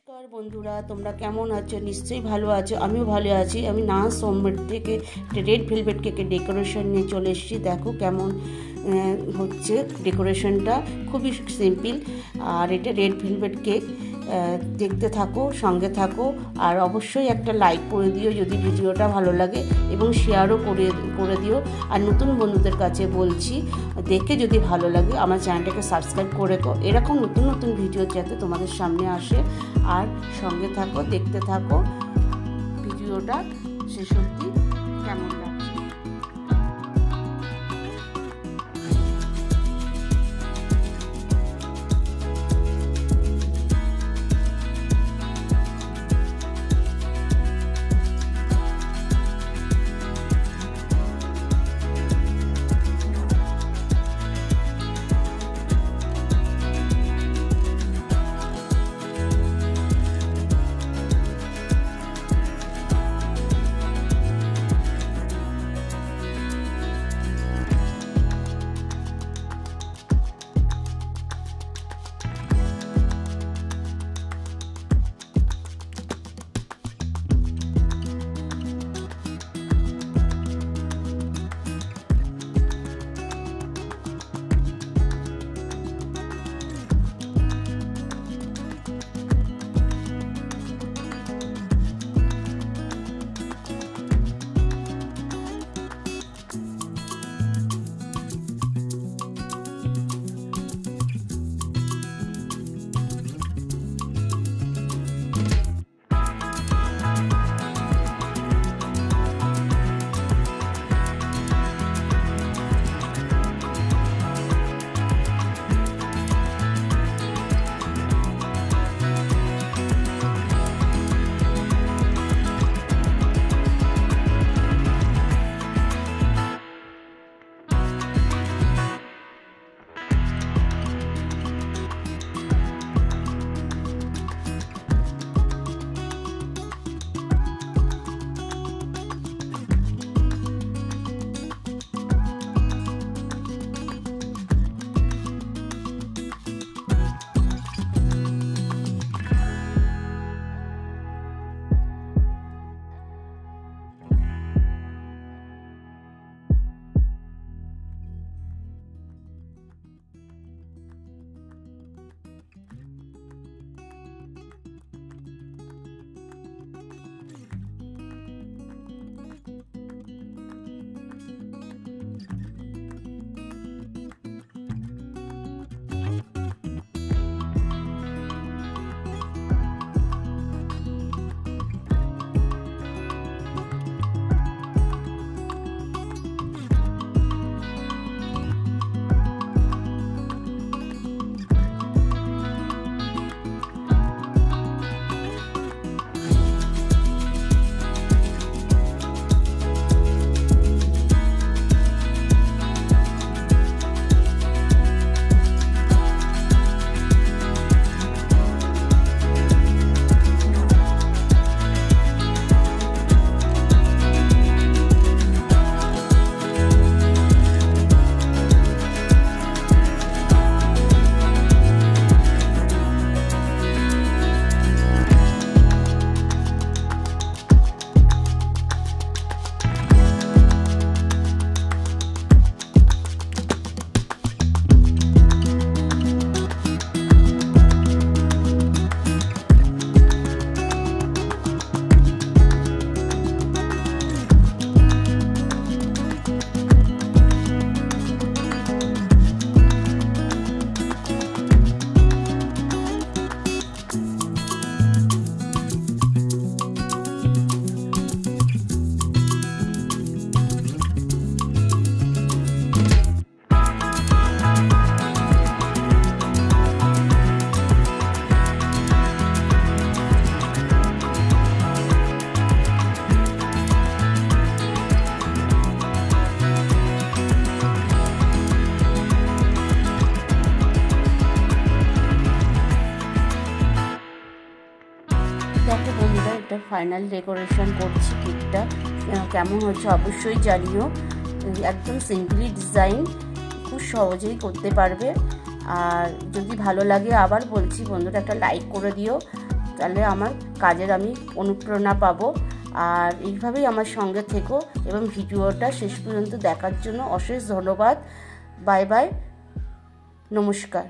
নমস্কার বন্ধুরা, তোমরা কেমন আছো? নিশ্চয়ই ভালো আছো, আমিও ভালো আছি। আমি নাস হোমমেড থেকে রেড ভেলভেট কেকের ডেকোরেশন নিয়ে চলে এসেছি। দেখো কেমন হচ্ছে ডেকোরেশনটা, খুবই সিম্পল। আর এটা রেড ভেলভেট কেক, দেখতে থাকো, সঙ্গে থাকো। আর অবশ্যই একটা লাইক করে দিও যদি ভিডিওটা ভালো লাগে, এবং শেয়ারও করে দিও। আর নতুন বন্ধুদের কাছে বলছি, দেখে যদি ভালো লাগে আমার চ্যানেলটাকে সাবস্ক্রাইব করে রেখো, এরকম নতুন নতুন ভিডিও যাতে তোমাদের সামনে আসে। আর সঙ্গে থাকো, দেখতে থাকো ভিডিওটা শেষ অবধি। কেমন লাগছে? দেখো বন্ধুরা, এটা ফাইনাল ডেকোরেশন করছি। কেকটা কেমন হচ্ছে অবশ্যই জানিও। একদম সিম্পলি ডিজাইন, খুব সহজেই করতে পারবে। আর যদি ভালো লাগে, আবার বলছি বন্ধুরা, একটা লাইক করে দিও। তাহলে আমার কাজের আমি অনুপ্রেরণা পাবো। আর এইভাবেই আমার সঙ্গে থেকো এবং ভিডিওটা শেষ পর্যন্ত দেখার জন্য অশেষ ধন্যবাদ। বাই বাই, নমস্কার।